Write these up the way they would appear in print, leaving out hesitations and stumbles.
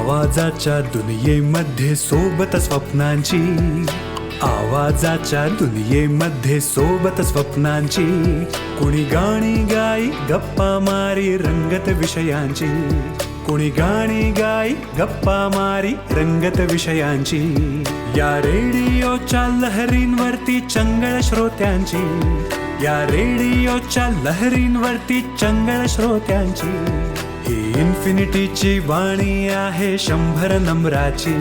आवाजाच्या दुनियेमध्ये सोबत स्वप्नांची, आवाजाच्या दुनियेमध्ये सोबत स्वप्नांची, कुणी गाणी गाई गप्पा मारी रंगत विषयांची, कुणी गाणी गाई गप्पा मारी रंगत विषयांची, या रेडिओच्या लहरींवरती चंगळ श्रोत्यांची, या रेडिओच्या लहरींवरती चंगळ श्रोत्यांची, ही इन्फिनिटीची वाणी आहे 100 नम्राची,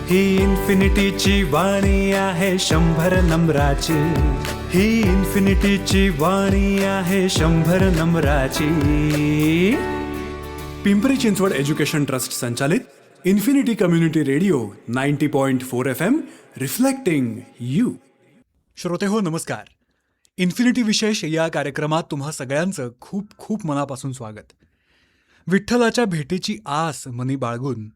ही इन्फिनिटीची वाणी आहे 100 नम्राची, ही इन्फिनिटीची वाणी आहे 100 नम्राची. पिंपरी चिंचवड एज्युकेशन ट्रस्ट संचालित infinity community radio 90.4 FM reflecting you. श्रोते हो, नमस्कार. इन्फिनिटी विशेष या कार्यक्रमात तुम्हा सगळ्यांचं खूप खूप मनापासून स्वागत. विठ्ठलाच्या भेटीची आस मनी बाळगून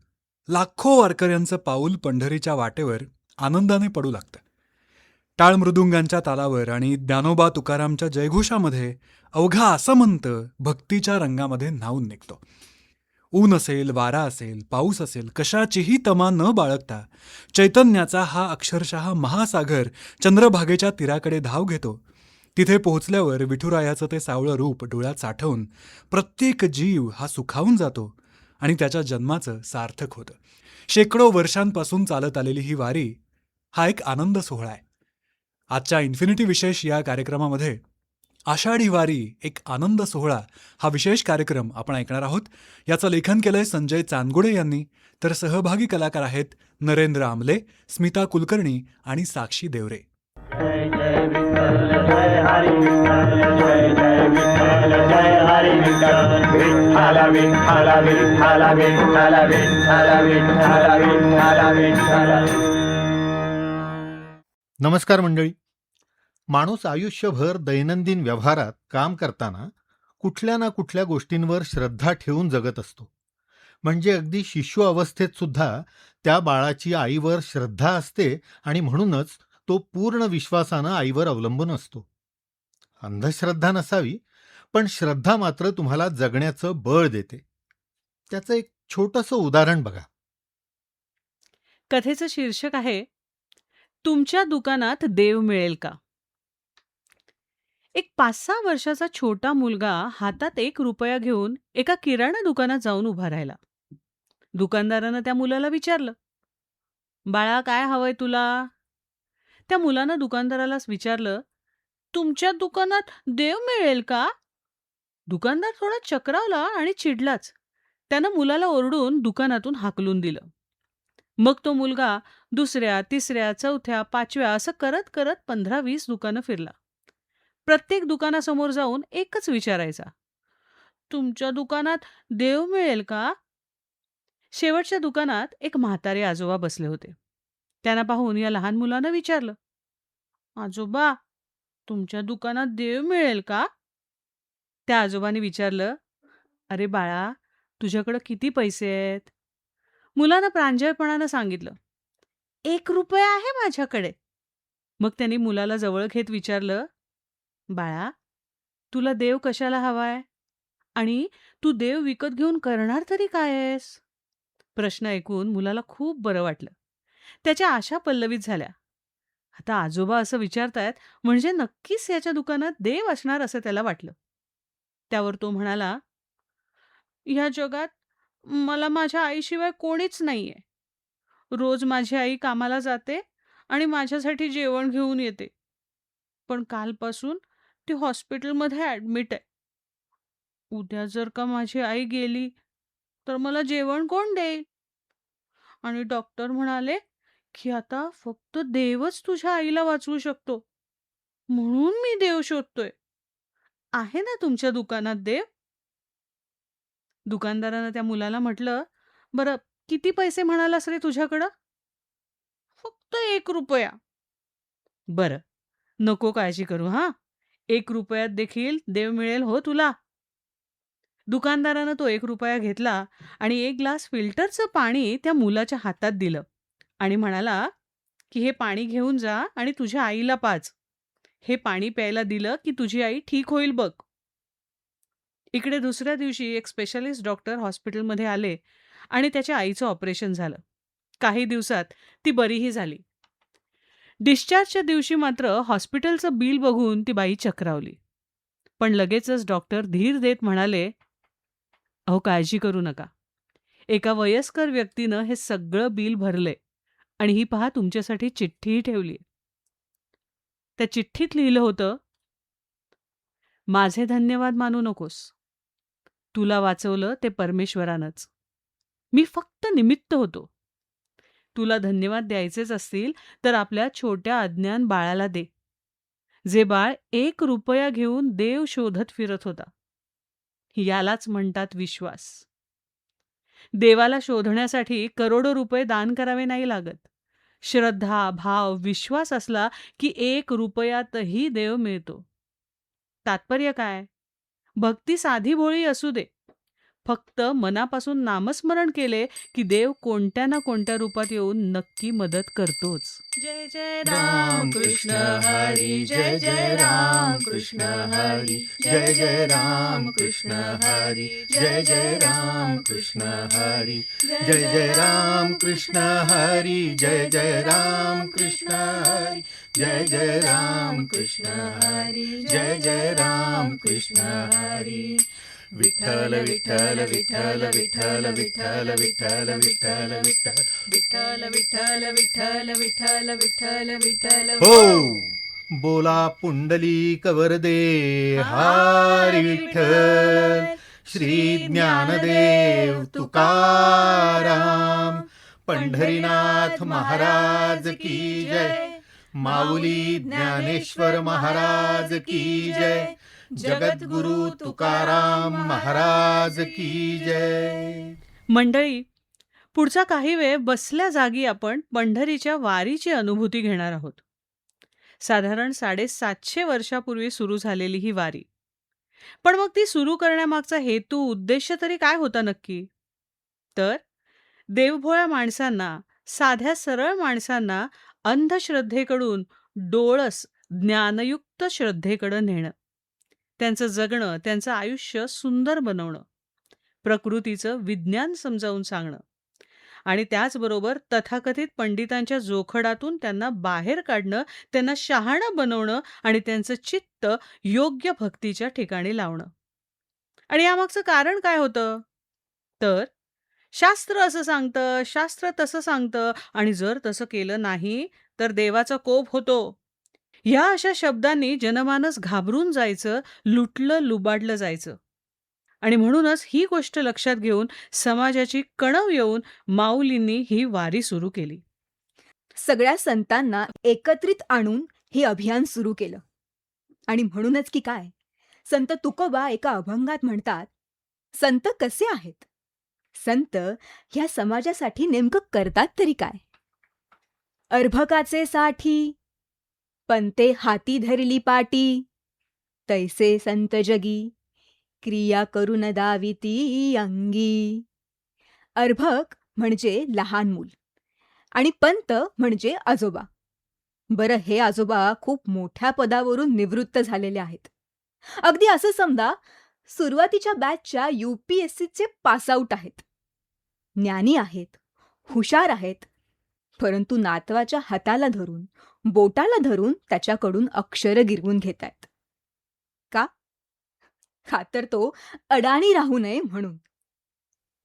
लाखो वारकऱ्यांचं पाऊल पंढरीच्या वाटेवर आनंदाने पडू लागतं. टाळ मृदुंगांच्या तालावर आणि ज्ञानोबा तुकारामच्या जयघोषामध्ये अवघा आसमंत भक्तीच्या रंगामध्ये न्हावून निघतो. ऊन असेल, वारा असेल, पाऊस असेल, कशाचीही तमा न बाळगता चैतन्याचा हा अक्षरशः महासागर चंद्रभागेच्या तीराकडे धाव घेतो. तिथे पोहोचल्यावर विठुरायाचं ते सावळं रूप डोळ्यात साठवून प्रत्येक जीव हा सुखावून जातो आणि त्याच्या जन्माचं सार्थक होतं. शेकडो वर्षांपासून चालत आलेली ही वारी हा एक आनंद सोहळा आहे. आजच्या इन्फिनिटी विशेष या कार्यक्रमामध्ये आषाढी वारी एक आनंद सोहळा हा विशेष कार्यक्रम आपण ऐकणार आहोत. याचं लेखन केलंय संजय चांदगुडे यांनी, तर सहभागी कलाकार आहेत नरेंद्र आमले, स्मिता कुलकर्णी आणि साक्षी देवरे. जय जय विठ्ठल जय हरी विठ्ठल जय जय विठ्ठल जय हरी विठ्ठल विठ्ठल विठ्ठल विठ्ठल विठ्ठल विठ्ठल विठ्ठल विठ्ठल. नमस्कार मंडळी. माणूस आयुष्यभर दैनंदिन व्यवहारात काम करताना कुठल्या ना कुठल्या गोष्टींवर श्रद्धा ठेवून जगत असतो. म्हणजे अगदी शिशु अवस्थेत सुद्धा त्या बाळाची आईवर श्रद्धा असते आणि म्हणूनच तो पूर्ण विश्वासानं आईवर अवलंबून असतो. अंधश्रद्धा नसावी, पण श्रद्धा मात्र तुम्हाला जगण्याचं बळ देते. त्याचं एक छोटंसं उदाहरण बघा. कथेचं शीर्षक आहे, तुमच्या दुकानात देव मिळेल का. एक 5-6 वर्षाचा छोटा मुलगा हातात 1 रुपया घेऊन एका किराणा दुकानात जाऊन उभा राहिला. दुकानदारानं त्या मुलाला विचारलं, बाळा, काय हवंय तुला. त्या मुलानं दुकानदारालाच विचारलं, तुमच्या दुकानात देव मिळेल का. दुकानदार थोडा चक्रावला आणि चिडलाच. त्यानं मुलाला ओरडून दुकानातून हाकलून दिलं. मग तो मुलगा दुसऱ्या, तिसऱ्या, चौथ्या, 5व्या असं करत करत 15-20 दुकानं फिरला. प्रत्येक दुकानासमोर जाऊन एकच विचारायचा, तुमच्या दुकानात देव मिळेल का. शेवटच्या दुकानात एक म्हातारे आजोबा बसले होते. त्यांना पाहून या लहान मुलानं विचारलं, आजोबा, तुमच्या दुकानात देव मिळेल का. त्या आजोबांनी विचारलं, अरे बाळा, तुझ्याकडं किती पैसे आहेत. मुलानं प्रांजळपणानं सांगितलं, 1 रुपया आहे माझ्याकडे. मग त्यांनी मुलाला जवळ घेत विचारलं, बाळा, तुला देव कशाला हवाय आणि तू देव विकत घेऊन करणार तरी काय आहेस. प्रश्न ऐकून मुलाला खूप बरं वाटलं. त्याच्या आशा पल्लवित झाल्या. आता आजोबा असं विचारतायत म्हणजे नक्कीच याच्या दुकानात देव असणार असं त्याला वाटलं. त्यावर तो म्हणाला, या जगात मला माझ्या आईशिवाय कोणीच नाहीये. रोज माझी आई कामाला जाते आणि माझ्यासाठी जेवण घेऊन येते. पण कालपासून ती हॉस्पिटलमध्ये ॲडमिट आहे. उद्या जर का माझी आई गेली तर मला जेवण कोण देईल. आणि डॉक्टर म्हणाले की आता फक्त देवच तुझ्या आईला वाचवू शकतो. म्हणून मी देव शोधतोय. आहे ना तुमच्या दुकानात देव. दुकानदारानं त्या मुलाला म्हटलं, बरं, किती पैसे म्हणालास रे तुझ्याकडं. फक्त 1 रुपया. बरं, नको काळजी करू हां. 1 रुपयात देखील देव मिळेल हो तुला. दुकानदारानं तो 1 रुपया घेतला आणि 1 ग्लास फिल्टरचं पाणी त्या मुलाच्या हातात दिलं आणि म्हणाला की हे पाणी घेऊन जा आणि तुझ्या आईला पाज. हे पाणी प्यायला दिलं की तुझी आई ठीक होईल बघ. इकडे दुसऱ्या दिवशी एक स्पेशालिस्ट डॉक्टर हॉस्पिटलमध्ये आले आणि त्याच्या आईचं ऑपरेशन झालं. काही दिवसात ती बरीही झाली. डिस्चार्जच्या दिवशी मात्र हॉस्पिटलचं बिल बघून ती बाई चक्रावली. पण लगेचच डॉक्टर धीर देत म्हणाले, अहो काळजी करू नका. एका वयस्कर व्यक्तीनं हे सगळं बिल भरलंय आणि ही पहा तुमच्यासाठी चिठ्ठीही ठेवली. त्या चिठ्ठीत लिहिलं होतं, माझे धन्यवाद मानू नकोस. तुला वाचवलं ते परमेश्वरानंच. मी फक्त निमित्त होतो. तुला धन्यवाद द्यायचेच असतील तर आपल्या छोट्या अज्ञान बाळाला दे, जे बाळ 1 रुपया घेऊन देव शोधत फिरत होता. यालाच म्हणतात विश्वास. देवाला शोधण्यासाठी करोडो रुपये दान करावे नाही लागत. श्रद्धा, भाव, विश्वास असला की 1 रुपयातही देव मिळतो. तात्पर्य काय? भक्ती साधी भोळी असू दे, फक्त मनापासून नामस्मरण केले की देव कोणत्या ना कोणत्या रूपात येऊन नक्की मदत करतोच. जय जय राम कृष्ण हरी, जय जय राम कृष्ण हरी, जय जय राम कृष्ण हरी, जय जय राम कृष्ण हरी, जय जय राम कृष्ण हरी, जय जय राम कृष्ण हरी, जय जय राम कृष्ण हरी, जय जय राम कृष्ण हरी. विठ्ठल विठ्ठल विठ्ठल विठ्ठल विठ्ठल विठ्ठल विठ्ठल विठ्ठल विठ्ठल विठ्ठल विठ्ठल विठ्ठल विठ्ठल हो बोला पुंडलिक वरदे हरी विठ्ठल. श्री ज्ञानदेव तुकाराम पंढरीनाथ महाराज की जय. माऊली ज्ञानेश्वर महाराज की जय. जगद्गुरु तुकाराम महाराज की जय. मंडळी, पुढचा काही वेळ बसल्या जागी आपण पंढरीच्या वारीची अनुभूती घेणार आहोत. साधारण 750 वर्षापूर्वी सुरू झालेली ही वारी. पण मग ती सुरू करण्यामागचा हेतू, उद्देश तरी काय होता नक्की? तर देवभोळ्या माणसांना, साध्या सरळ माणसांना अंधश्रद्धेकडून डोळस ज्ञानयुक्त श्रद्धेकडे नेणं, त्यांचं जगणं, त्यांचं आयुष्य सुंदर बनवणं, प्रकृतीचं विज्ञान समजावून सांगणं आणि त्याचबरोबर तथाकथित पंडितांच्या जोखडातून त्यांना बाहेर काढणं, त्यांना शहाणं बनवणं आणि त्यांचं चित्त योग्य भक्तीच्या ठिकाणी लावणं. आणि यामागचं कारण काय होतं? तर शास्त्र असं सांगतं, शास्त्र तसं सांगतं आणि जर तसं केलं नाही तर देवाचा कोप होतो. ह्या अशा शब्दांनी जनमानस घाबरून जायचं, लुटलं लुबाडलं जायचं. आणि म्हणूनच ही गोष्ट लक्षात घेऊन समाजाची कणव येऊन माऊलींनी ही वारी सुरू केली. सगळ्या संतांना एकत्रित आणून हे अभियान सुरू केलं. आणि म्हणूनच की काय, संत तुकोबा एका अभंगात म्हणतात, संत कसे आहेत? संत ह्या समाजासाठी नेमकं करतात तरी काय? अर्भकाचे साठी पंते हाती धरली पाटी, तैसे संत जगी क्रिया करून दाविती अंगी. अर्भक म्हणजे लहान मूल आणि पंत म्हणजे आजोबा. बरं, हे आजोबा खूप मोठ्या पदावरून निवृत्त झालेले आहेत. अगदी असं समजा, सुरुवातीच्या बॅचच्या UPSCचे पासआउट आहेत. ज्ञानी आहेत, हुशार आहेत, परंतु नातवाच्या हाताला धरून, बोटाला धरून त्याच्याकडून अक्षर गिरवून घेतायत. का? तर तो अडाणी राहू नये म्हणून.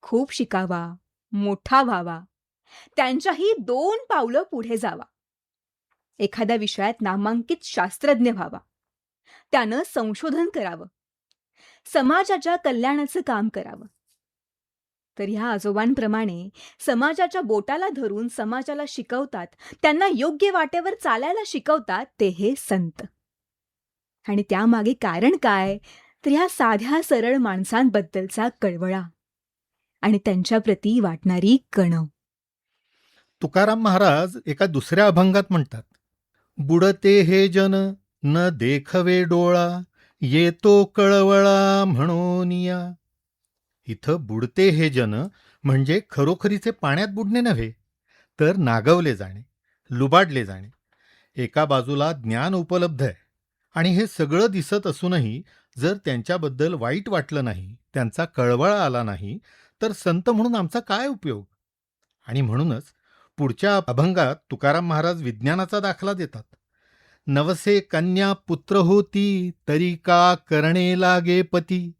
खूप शिकावा, मोठा व्हावा, त्यांच्याही 2 पावलं पुढे जावा. एखाद्या विषयात नामांकित शास्त्रज्ञ व्हावा, त्यानं संशोधन करावं, समाजाच्या कल्याणाचं काम करावं. तर ह्या आजोबांप्रमाणे समाजाच्या बोटाला धरून समाजाला शिकवतात, त्यांना योग्य वाटेवर चालायला शिकवतात ते हे संत. आणि त्यामागे कारण काय? तर ह्या साध्या सरळ माणसांबद्दलचा कळवळा आणि त्यांच्याप्रती वाटणारी कणव. तुकाराम महाराज एका दुसऱ्या अभंगात म्हणतात, बुडते हे जन न देखवे डोळा, येतो कळवळा म्हणूनिया. इथं बुडते हे जन म्हणजे खरोखरीचे पाण्यात बुडणे नव्हे, तर नागवले जाणे, लुबाडले जाणे. एका बाजूला ज्ञान उपलब्ध आहे आणि हे सगळं दिसत असूनही जर त्यांच्याबद्दल वाईट वाटलं नाही, त्यांचा कळवळा आला नाही, तर संत म्हणून आमचा काय उपयोग? आणि म्हणूनच पुढच्या अभंगात तुकाराम महाराज विज्ञानाचा दाखला देतात. नवसे कन्या पुत्र होती, तरी का करणे लागे पती.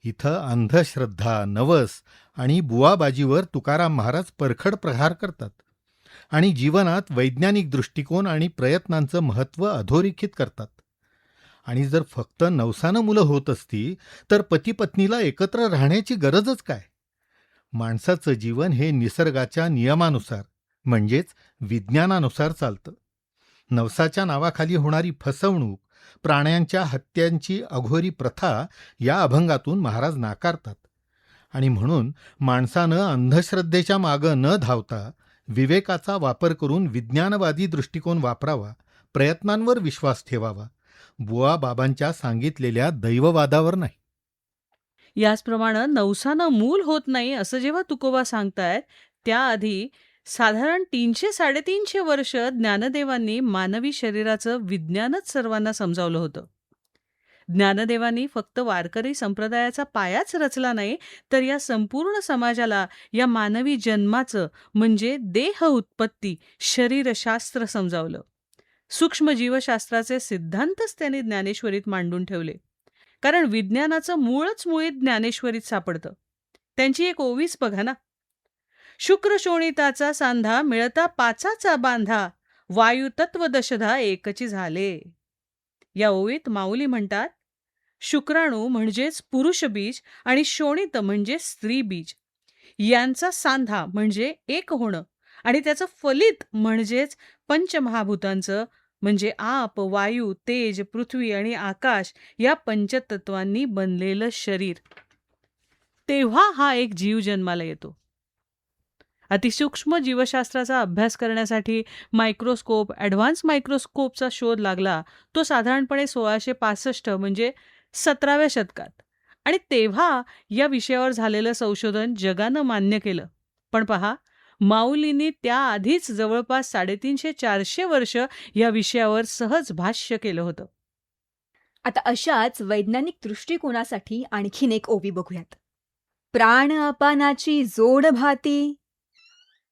इथं अंधश्रद्धा, नवस आणि बुवाबाजीवर तुकाराम महाराज परखड प्रहार करतात आणि जीवनात वैज्ञानिक दृष्टिकोन आणि प्रयत्नांचं महत्त्व अधोरेखित करतात. आणि जर फक्त नवसानं मुलं होत असती तर पती पत्नीला एकत्र राहण्याची गरजच काय? माणसाचं जीवन हे निसर्गाच्या नियमानुसार म्हणजेच विज्ञानानुसार चालतं. नवसाच्या नावाखाली होणारी फसवणूक, प्राण्यांच्या हत्यांची अघोरी प्रथा या अभंगातून महाराज नाकारतात. आणि म्हणून माणसानं अंधश्रद्धेच्या मागं न धावता विवेकाचा वापर करून विज्ञानवादी दृष्टिकोन वापरावा, प्रयत्नांवर विश्वास ठेवावा, बुवा बाबांच्या सांगितलेल्या दैववादावर नाही. याचप्रमाणे नवसानं मूल होत नाही असं जेव्हा तुकोबा सांगतायत, त्याआधी साधारण 300-350 वर्ष ज्ञानदेवांनी मानवी शरीराचं विज्ञानच सर्वांना समजावलं होतं. ज्ञानदेवांनी फक्त वारकरी संप्रदायाचा पायाच रचला नाही, तर या संपूर्ण समाजाला या मानवी जन्माचं म्हणजे देह उत्पत्ती, शरीरशास्त्र समजावलं. सूक्ष्म जीवशास्त्राचे सिद्धांतच त्यांनी ज्ञानेश्वरीत मांडून ठेवले. कारण विज्ञानाचं मूळच मुळीत ज्ञानेश्वरीत सापडतं. त्यांची एक ओवीच बघा ना. शुक्र शोणिताचा सांधा, मिळता पाचाचा बांधा, वायू तत्व दशधा एकची झाले. या ओवीत माऊली म्हणतात, शुक्राणू म्हणजेच पुरुष बीज आणि शोणित म्हणजे स्त्री बीज यांचा सांधा म्हणजे एक होणं आणि त्याचं फलित म्हणजेच पंचमहाभूतांचं म्हणजे आप, वायू, तेज, पृथ्वी आणि आकाश या पंचतत्वांनी बनलेलं शरीर. तेव्हा हा एक जीव जन्माला येतो. अतिसूक्ष्म जीवशास्त्राचा अभ्यास करण्यासाठी मायक्रोस्कोप, ॲडव्हान्स मायक्रोस्कोपचा शोध लागला तो साधारणपणे 1665 म्हणजे 17व्या शतकात. आणि तेव्हा या विषयावर झालेलं संशोधन जगानं मान्य केलं. पण पहा, माऊलींनी त्याआधीच जवळपास 350-400 वर्ष या विषयावर सहज भाष्य केलं होतं. आता अशाच वैज्ञानिक दृष्टिकोनासाठी आणखीन एक ओवी बघूयात. प्राण अपानाची जोड भाती,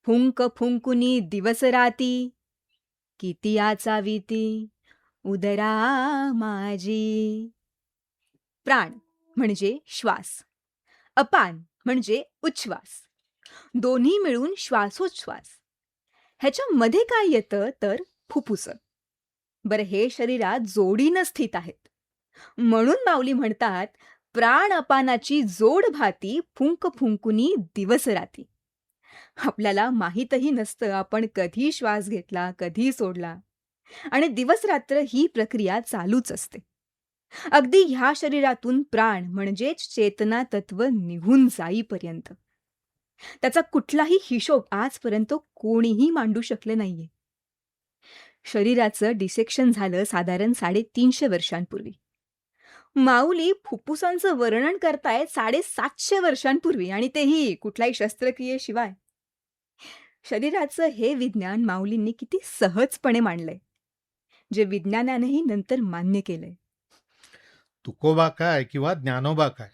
फुंक फुंकुनी दिवस राती, किती आचाविती उदरा माझी. प्राण म्हणजे श्वास, अपान म्हणजे उच्छ्वास, दोन्ही मिळून श्वासोच्छ्वास. ह्याच्यामध्ये काय येतं तर फुफ्फुस. बरं, हे शरीरात जोडीनं स्थित आहेत. म्हणून माऊली म्हणतात, प्राण अपानाची जोड भाती, फुंक फुंकुनी दिवस राती. आपल्याला माहीतही नसतं आपण कधी श्वास घेतला, कधी सोडला, आणि दिवस रात्र ही प्रक्रिया चालूच असते. अगदी ह्या शरीरातून प्राण म्हणजेच चेतना तत्व निघून जाईपर्यंत. त्याचा कुठलाही हिशोब आजपर्यंत कोणीही मांडू शकले नाहीये. शरीराचं डिसेक्शन झालं साधारण 350 वर्षांपूर्वी. माऊली फुफ्फुसांचं वर्णन करतायत 750 वर्षांपूर्वी, आणि तेही कुठल्याही शस्त्रक्रियेशिवाय. शरीराचं हे विज्ञान माऊलींनी किती सहजपणे मांडलंय, जे विज्ञानानेही नंतर मान्य केलंय. तुकोबा काय किंवा ज्ञानोबा काय,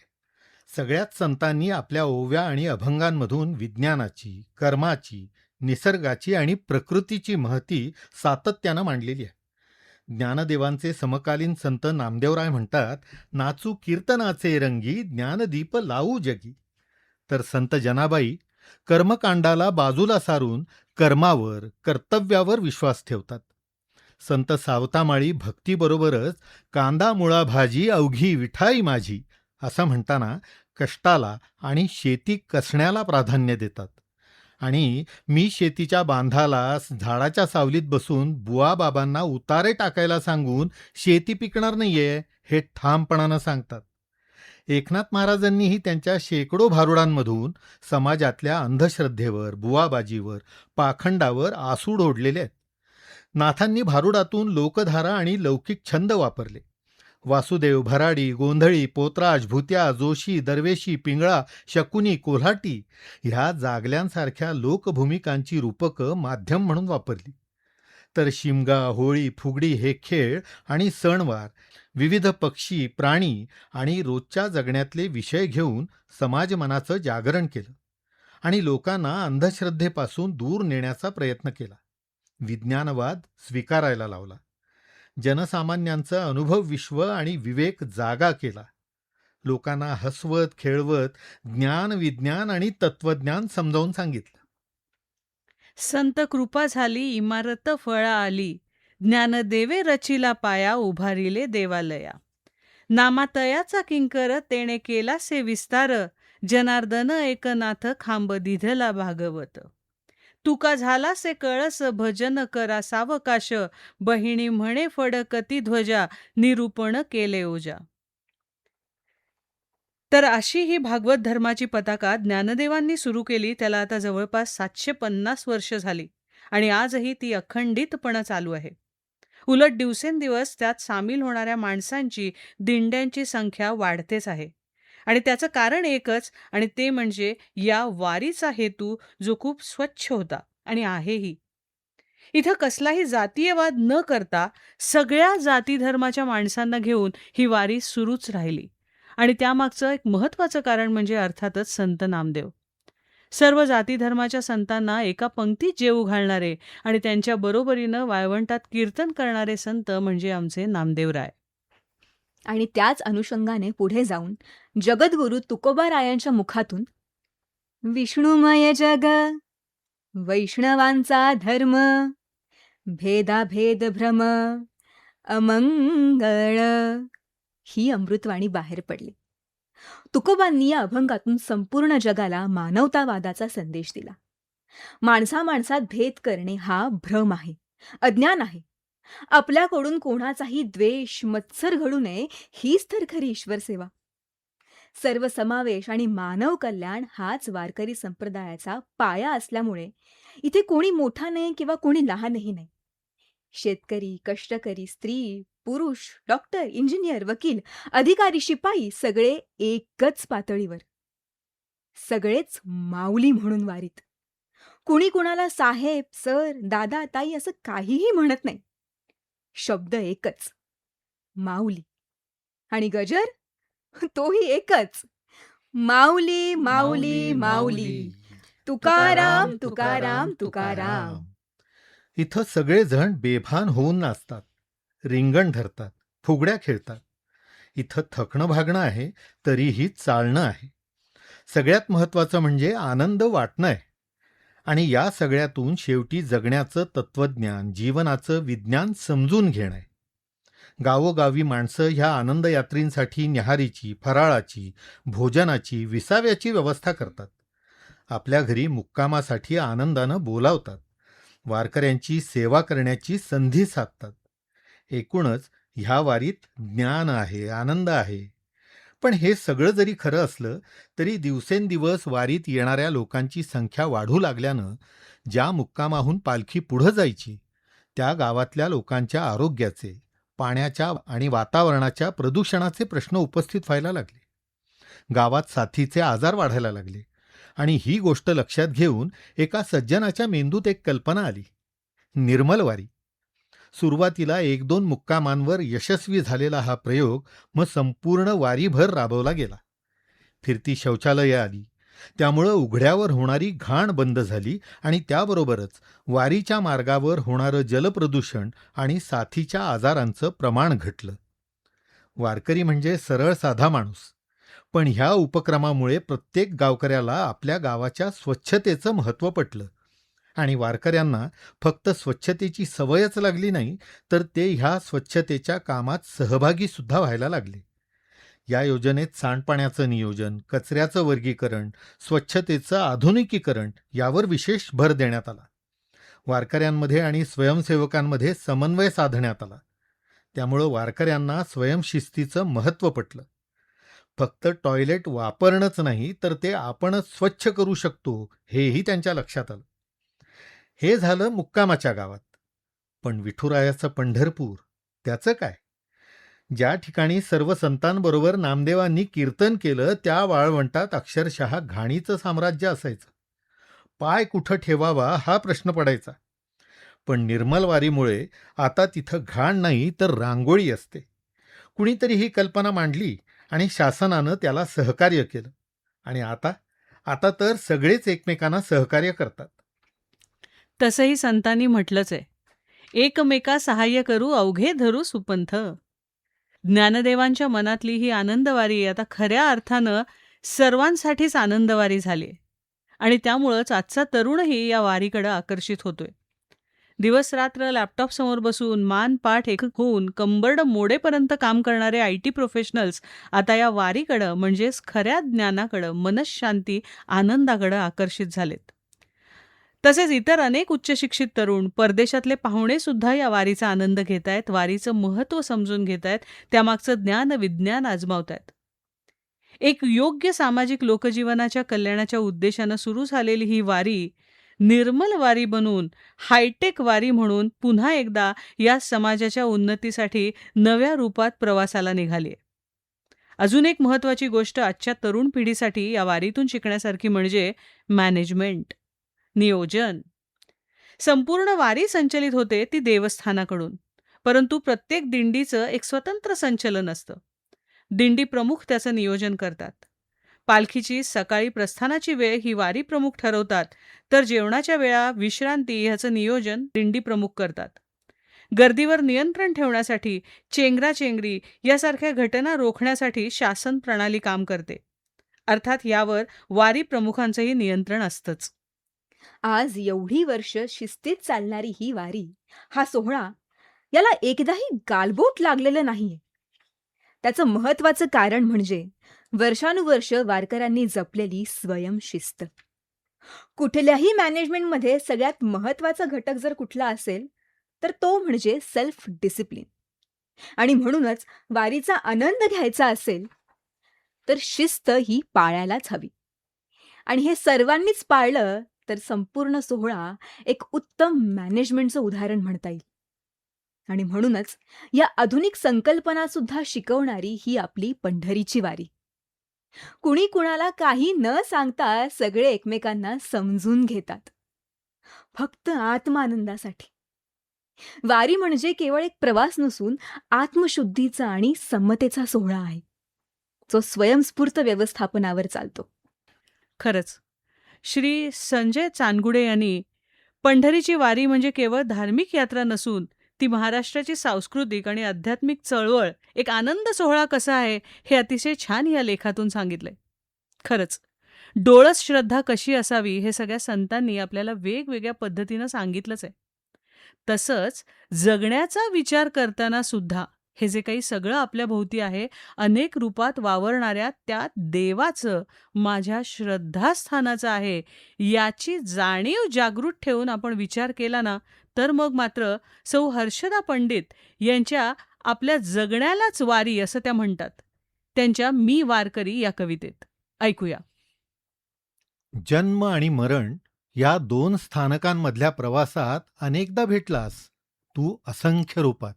सगळ्याच संतांनी आपल्या ओव्या आणि अभंगांमधून विज्ञानाची, कर्माची, निसर्गाची आणि प्रकृतीची महती सातत्यानं मांडलेली आहे. ज्ञानदेवांचे समकालीन संत नामदेवराय म्हणतात, नाचू कीर्तनाचे रंगी, ज्ञानदीप लावू जगी. तर संत जनाबाई कर्मकांडाला बाजूला सारून कर्मावर, कर्तव्यावर विश्वास ठेवतात. संत सावतामाळी भक्तीबरोबरच कांदा मुळा भाजी अवघी विठाई माझी असं म्हणताना कष्टाला आणि शेती कसण्याला प्राधान्य देतात. आणि मी शेतीच्या बांधाला झाडाच्या सावलीत बसून बुवा बाबांना उतारे टाकायला सांगून शेती पिकणार नाहीये हे ठामपणानं सांगतात. एकनाथ महाराजांनीही त्यांच्या शेकडो भारुडांमधून समाजातल्या अंधश्रद्धेवर, बुवाबाजीवर, पाखंडावर आसूड ओढलेले आहेत. नाथांनी भारुडातून लोकधारा आणि लौकिक छंद वापरले. वासुदेव, भराडी, गोंधळी, पोतराज, भुत्या, जोशी, दरवेशी, पिंगळा, शकुनी, कोल्हाटी ह्या जागल्यांसारख्या लोकभूमिकांची रूपकं माध्यम म्हणून वापरली. तर शिमगा, होळी, फुगडी हे खेळ आणि सणवार, विविध पक्षी, प्राणी आणि रोजच्या जगण्यातले विषय घेऊन समाजमनाचं जागरण केलं आणि लोकांना अंधश्रद्धेपासून दूर नेण्याचा प्रयत्न केला. विज्ञानवाद स्वीकारायला लावला. जनसामान्यांचं अनुभव विश्व आणि विवेक जागा केला. लोकांना हसवत खेळवत ज्ञान, विज्ञान आणि तत्वज्ञान समजावून सांगितलं. संत कृपा झाली इमारत फळा आली, ज्ञानदेवे रचिला पाया उभारिले देवालया. नामातयाचा किंकर तेणे केला से विस्तार, जनार्दन एकनाथ खांब दिधला भागवत. तुका झाला से कळस भजन करा सावकाश, बहिणी म्हणे फडकती ध्वजा निरूपण केले ओजा. तर अशी ही भागवत धर्माची पताका ज्ञानदेवांनी सुरू केली. त्याला आता जवळपास 750 वर्ष झाली आणि आजही ती अखंडितपणे चालू आहे. उलट दिवसेंदिवस त्यात सामील होणाऱ्या माणसांची, दिंड्यांची संख्या वाढतेच आहे. आणि त्याचं कारण एकच, आणि ते म्हणजे या वारीचा हेतू, जो खूप स्वच्छ होता आणि आहेही. इथं कसलाही जातीयवाद न करता सगळ्या जाती धर्माच्या माणसांना घेऊन ही वारी सुरूच राहिली. आणि त्यामागचं एक महत्त्वाचं कारण म्हणजे अर्थातच संत नामदेव. सर्व जाती धर्माच्या संतांना एका पंक्तीत जेवू घालणारे आणि त्यांच्या बरोबरीनं वाळवंटात कीर्तन करणारे संत म्हणजे आमचे नामदेवराय. आणि त्याच अनुषंगाने पुढे जाऊन जगद्गुरू तुकोबारायांच्या मुखातून विष्णुमय जग वैष्णवांचा धर्म, भेदाभेद भ्रम अमंगळ ही अमृतवाणी बाहेर पडली. तुकोबांनी या अभंगातून संपूर्ण जगाला मानवतावादाचा संदेश दिला. माणसामाणसात भेद करणे हा भ्रम आहे, अज्ञान आहे. आपल्याकडून कोणाचाही द्वेष, मत्सर घडू नये, हीच तर खरी ईश्वर सेवा. सर्व समावेश आणि मानव कल्याण हाच वारकरी संप्रदायाचा पाया असल्यामुळे इथे कोणी मोठा नाही किंवा कोणी लहानही नाही. शेतकरी, कष्टकरी, स्त्री, पुरुष, डॉक्टर, इंजिनियर, वकील, अधिकारी, शिपाई सगळे एकच पातळीवर, सगळेच माऊली म्हणून वारीत. कुणी कुणाला साहेब, सर, दादा, ताई असं काहीही म्हणत नाही. शब्द एकच, माऊली. आणि गजर तोही एकच, माऊली माऊली माऊली, तुकाराम तुकाराम तुकाराम. इथं सगळेजण बेभान होऊन नाचतात, रिंगण धरतात, फुगड्या खेळतात. इथं थकणं भागणं आहे, तरीही चालणं आहे. सगळ्यात महत्त्वाचं म्हणजे आनंद वाटणं आहे. आणि या सगळ्यातून शेवटी जगण्याचं तत्वज्ञान, जीवनाचं विज्ञान समजून घेणं आहे. गावोगावी माणसं ह्या आनंदयात्रींसाठी न्याहारीची, फराळाची, भोजनाची, विसाव्याची व्यवस्था करतात. आपल्या घरी मुक्कामासाठी आनंदानं बोलावतात. वारकऱ्यांची सेवा करण्याची संधी साधतात. एकूणच ह्या वारीत ज्ञान आहे, आनंद आहे. पण हे सगळं जरी खरं असलं तरी दिवसेंदिवस वारीत येणाऱ्या लोकांची संख्या वाढू लागल्यानं ज्या मुक्कामाहून पालखी पुढं जायची त्या गावातल्या लोकांच्या आरोग्याचे, पाण्याच्या आणि वातावरणाच्या प्रदूषणाचे प्रश्न उपस्थित व्हायला लागले. गावात साथीचे आजार वाढायला लागले. आणि ही गोष्ट लक्षात घेऊन एका सज्जनाच्या मेंदूत एक कल्पना आली, निर्मल वारी. सुरुवातीला 1-2 मुक्कामांवर यशस्वी झालेला हा प्रयोग मग संपूर्ण वारीभर राबवला गेला. फिरती शौचालयं आली, त्यामुळं उघड्यावर होणारी घाण बंद झाली आणि त्याबरोबरच वारीच्या मार्गावर होणारं जलप्रदूषण आणि साथीच्या आजारांचं प्रमाण घटलं. वारकरी म्हणजे सरळ साधा माणूस, पण ह्या उपक्रमामुळे प्रत्येक गावकऱ्याला आपल्या गावाच्या स्वच्छतेचं महत्त्व पटलं. आणि वारकऱ्यांना फक्त स्वच्छतेची सवयच लागली नाही, तर ते ह्या स्वच्छतेच्या कामात सहभागी सुद्धा व्हायला लागले. या योजनेत सांडपाण्याचं नियोजन, कचऱ्याचं वर्गीकरण, स्वच्छतेचं आधुनिकीकरण यावर विशेष भर देण्यात आला. वारकऱ्यांमध्ये आणि स्वयंसेवकांमध्ये समन्वय साधण्यात आला. त्यामुळं वारकऱ्यांना स्वयंशिस्तीचं महत्त्व पटलं. फक्त टॉयलेट वापरणंच नाही, तर ते आपणच स्वच्छ करू शकतो हेही त्यांच्या लक्षात आलं. हे झालं मुक्कामाच्या गावात. पण विठुरायाचं पंढरपूर, त्याचं काय? ज्या ठिकाणी सर्व संतांबरोबर नामदेवांनी कीर्तन केलं त्या वाळवंटात अक्षरशः घाणीचं साम्राज्य असायचं. पाय कुठं ठेवावा हा प्रश्न पडायचा. पण निर्मल वारीमुळे आता तिथं घाण नाही तर रांगोळी असते. कुणीतरी ही कल्पना मांडली आणि शासनानं त्याला सहकार्य केलं. आणि आता आता तर सगळेच एकमेकांना सहकार्य करतात. तसंही संतांनी म्हटलंच आहे, एकमेका सहाय्य करू अवघे धरू सुपंथ. ज्ञानदेवांच्या मनातली ही आनंदवारी आता खऱ्या अर्थानं सर्वांसाठीच आनंदवारी झाली आहे. आणि त्यामुळंच आजचा तरुणही या वारीकडे आकर्षित होतोय. दिवस रात्र लॅपटॉपसमोर बसून मान पाठ एक होऊन कंबरड मोडेपर्यंत काम करणारे IT प्रोफेशनल्स आता या वारीकडं म्हणजेच खऱ्या ज्ञानाकडं, मनःशांती, आनंदाकडं आकर्षित झालेत. तसेच इतर अनेक उच्चशिक्षित तरुण, परदेशातले पाहुणे सुद्धा या वारीचा आनंद घेत आहेत, वारीचं महत्त्व समजून घेत आहेत, त्यामागचं ज्ञान विज्ञान आजमावत आहेत. एक योग्य सामाजिक लोकजीवनाच्या कल्याणाच्या उद्देशानं सुरू झालेली ही वारी निर्मल वारी बनून हायटेक वारी म्हणून पुन्हा एकदा या समाजाच्या उन्नतीसाठी नव्या रूपात प्रवासाला निघाली आहे. अजून एक महत्त्वाची गोष्ट आजच्या तरुण पिढीसाठी या वारीतून शिकण्यासारखी म्हणजे मॅनेजमेंट, नियोजन. संपूर्ण वारी संचलित होते ती देवस्थानाकडून, परंतु प्रत्येक दिंडीचं एक स्वतंत्र संचलन असतं. दिंडी प्रमुख त्याचं नियोजन करतात. पालखीची सकाळी प्रस्थानाची वेळ ही वारी प्रमुख ठरवतात, तर जेवणाच्या वेळा, विश्रांती ह्याचं नियोजन दिंडी प्रमुख करतात. गर्दीवर नियंत्रण ठेवण्यासाठी, चेंगराचेंगरी यासारख्या घटना रोखण्यासाठी शासन प्रणाली काम करते. अर्थात यावर वारी प्रमुखांचंही नियंत्रण असतंच. आज एवढी वर्ष शिस्तीत चालणारी ही वारी, हा सोहळा, याला एकदाही गालबोट लागलेलं नाहीये. त्याचं महत्वाचं कारण म्हणजे वर्षानुवर्ष वारकऱ्यांनी जपलेली स्वयंशिस्त. कुठल्याही मॅनेजमेंटमध्ये सगळ्यात महत्वाचा घटक जर कुठला असेल तर तो म्हणजे सेल्फ डिसिप्लिन. आणि म्हणूनच वारीचा आनंद घ्यायचा असेल तर शिस्त ही पाळायलाच हवी. आणि हे सर्वांनीच पाळलं तर संपूर्ण सोहळा एक उत्तम मॅनेजमेंटचं उदाहरण म्हणता येईल. आणि म्हणूनच या आधुनिक संकल्पना सुद्धा शिकवणारी ही आपली पंढरीची वारी. कुणी कुणाला काही न सांगता सगळे एकमेकांना समजून घेतात, फक्त आत्मानंदासाठी. वारी म्हणजे केवळ एक प्रवास नसून आत्मशुद्धीचा आणि समतेचा सोहळा आहे, जो स्वयंस्फूर्त व्यवस्थापनावर चालतो. खरंच श्री संजय चांदगुडे यांनी पंढरीची वारी म्हणजे केवळ धार्मिक यात्रा नसून ती महाराष्ट्राची सांस्कृतिक आणि आध्यात्मिक चळवळ, एक आनंद सोहळा कसा आहे हे अतिशय छान या लेखातून सांगितलंय. खरंच डोळस श्रद्धा कशी असावी हे सगळ्या संतांनी आपल्याला वेगवेगळ्या पद्धतीनं सांगितलंच आहे. तसंच जगण्याचा विचार करताना सुद्धा हे जे काही सगळं आपल्या भोवती आहे, अनेक रूपात वावरणाऱ्या त्या देवाचं माझ्या श्रद्धास्थानाचं आहे याची जाणीव जागृत ठेवून आपण विचार केला ना, तर मग मात्र सौ हर्षदा पंडित यांच्या आपल्या जगण्यालाच वारी असं त्या म्हणतात, त्यांच्या मी वारकरी या कवितेत. ऐकूया. जन्म आणि मरण या 2 स्थानकांमधल्या प्रवासात अनेकदा भेटलास तू असंख्य रूपात.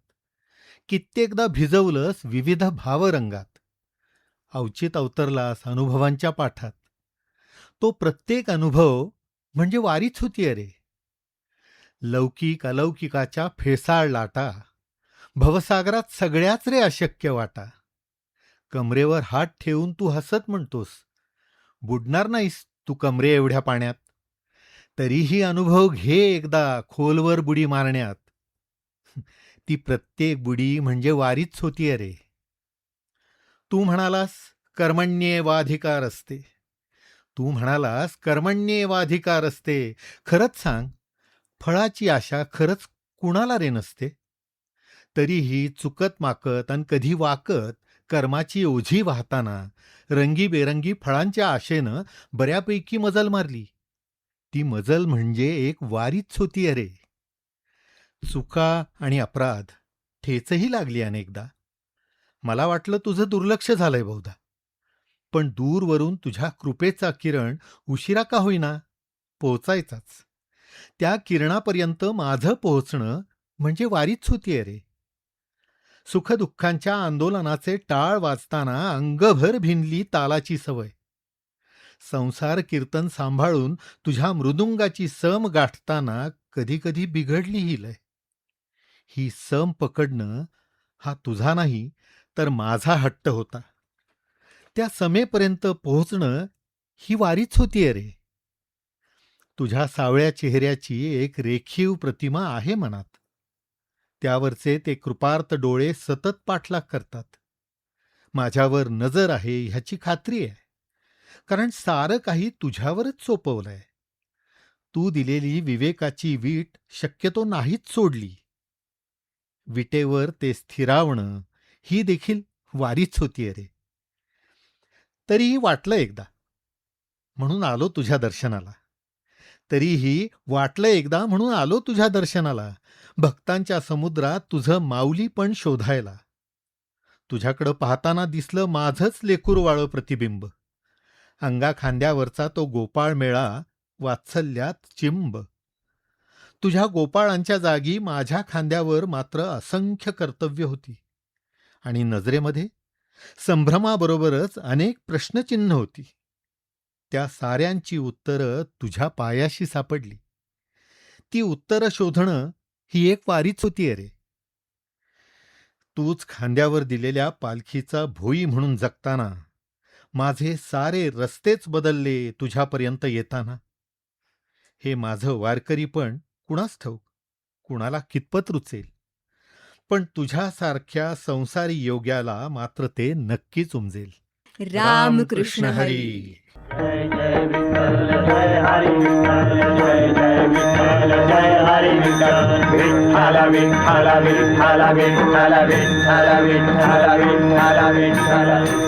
कित्येकदा भिजवलंस विविध भावरंगात. अवचित अवतरलास अनुभवांच्या पाठात. तो प्रत्येक अनुभव म्हणजे वारीच होती अरे. लौकिक अलौकिकाच्या फेसाळ लाटा, भवसागरात सगळ्याच रे अशक्य वाटा. कमरेवर हात ठेवून तू हसत म्हणतोस, बुडणार नाहीस तू कमरे एवढ्या पाण्यात. तरीही अनुभव घे एकदा खोलवर बुडी मारण्यात. ती प्रत्येक बुडी म्हणजे वारीच होती अरे. तू म्हणालास कर्मण्येवाधिकार असते. तू म्हणालास कर्मण्येवाधिकार असते. खरंच सांग, फळाची आशा खरंच कुणाला रे नसते. तरीही चुकत माकत अन कधी वाकत कर्माची ओझी वाहताना रंगीबेरंगी फळांच्या आशेनं बऱ्यापैकी मजल मारली. ती मजल म्हणजे एक वारीच होती अरे. चुका आणि अपराध ठेचही लागली अनेकदा. मला वाटलं तुझं दुर्लक्ष झालंय बहुधा. पण दूरवरून तुझ्या कृपेचा किरण उशिरा का होईना पोहोचायचाच. त्या किरणापर्यंत माझं पोहोचणं म्हणजे वारीच होती अरे. सुखदुःखांच्या आंदोलनाचे टाळ वाजताना अंगभर भिनली तालाची सवय. संसार कीर्तन सांभाळून तुझ्या मृदुंगाची सम गाठताना कधी बिघडलीही लय. ही सम पकडणं हा तुझा नाही तर माझा हट्ट होता. त्या समेपर्यंत पोहोचणं ही वारीच होतीये रे. तुझ्या सावळ्या चेहऱ्याची एक रेखीव प्रतिमा आहे मनात. त्यावरचे ते कृपार्त डोळे सतत पाठलाग करतात. माझ्यावर नजर आहे ह्याची खात्री आहे, कारण सारं काही तुझ्यावरच सोपवलंय. तू दिलेली विवेकाची वीट शक्यतो नाहीच सोडली. विटेवर ते स्थिरावणं ही देखील वारीच होतीये रे. तरीही वाटलं एकदा, म्हणून आलो तुझ्या दर्शनाला. भक्तांच्या समुद्रात तुझं माऊलीपण शोधायला. तुझ्याकडं पाहताना दिसलं माझंच लेकूरवाळं प्रतिबिंब. अंगा खांद्यावरचा तो गोपाळ मेळा वात्सल्यात चिंब. तुझ्या गोपाळांच्या जागी माझ्या खांद्यावर मात्र असंख्य कर्तव्य होती. आणि नजरेमध्ये संभ्रमाबरोबरच अनेक प्रश्नचिन्ह होती. त्या साऱ्यांची उत्तरं तुझ्या पायाशी सापडली. ती उत्तरं शोधणं ही एक वारीच होतीये रे. तूच खांद्यावर दिलेल्या पालखीचा भोई म्हणून जगताना माझे सारे रस्तेच बदलले तुझ्यापर्यंत येताना. हे माझं वारकरीपण कुणास ठाऊक, कुणाला कितपत रुचेल, पण तुझ्यासारख्या संसारी योग्याला मात्र ते नक्कीच उमजेल. रामकृष्ण हरी. जय जय विठ्ठल जय हरी विठ्ठल जय जय विठ्ठल जय हरी विठ्ठल. विठ्ठल विठ्ठल विठ्ठल विठ्ठल विठ्ठल विठ्ठल विठ्ठल विठ्ठल.